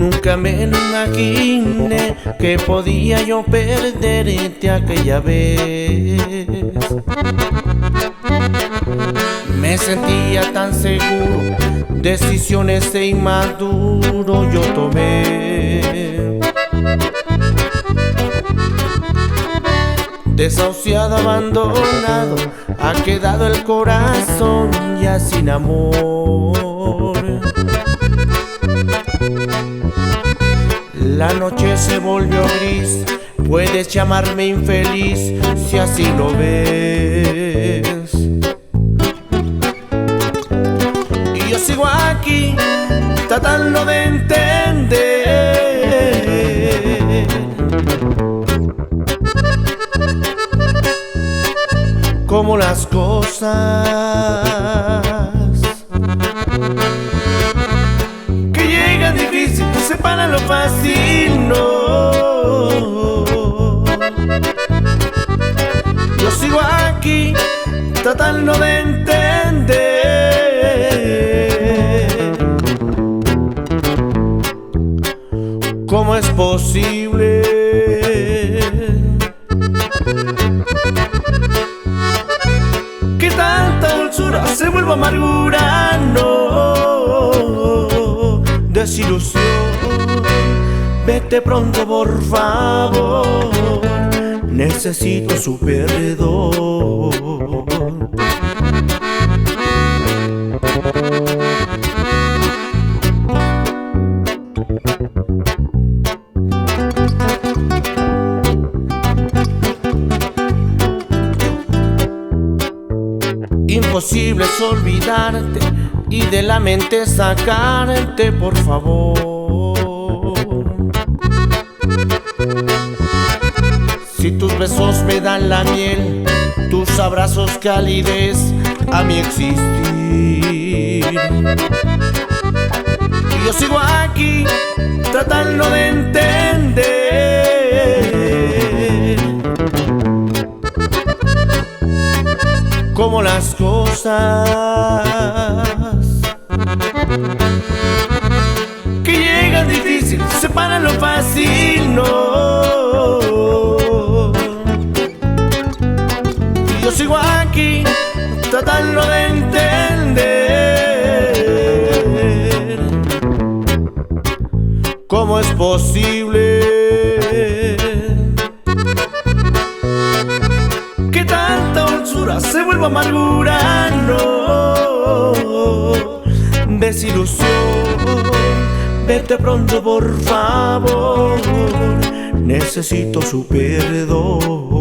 Nunca me lo imaginé que podía yo perderte aquella vez. Me sentía tan seguro, decisiones de inmaduro yo tomé. Desahuciado, abandonado, ha quedado el corazón ya sin amor. La noche se volvió gris, puedes llamarme infeliz si así lo ves. Y yo sigo aquí tratando de entender cómo las cosas que llegan difícil separan lo fácil, no. Yo sigo aquí tratando de entender cómo es posible que tanta dulzura se vuelva amargura, no. Desilusión, vete pronto por favor, necesito su perdón. Imposible es olvidarte y de la mente sacarte, por favor. Si tus besos me dan la miel, tus abrazos calidez a mi existir. Y yo sigo aquí tratando de entender cómo las cosas que llegan difícil separan lo fácil, no. Y yo sigo aquí tratando de entender cómo es posible que tanta dulzura se vuelva amargura, no. Desilusión, vete pronto por favor, necesito su perdón.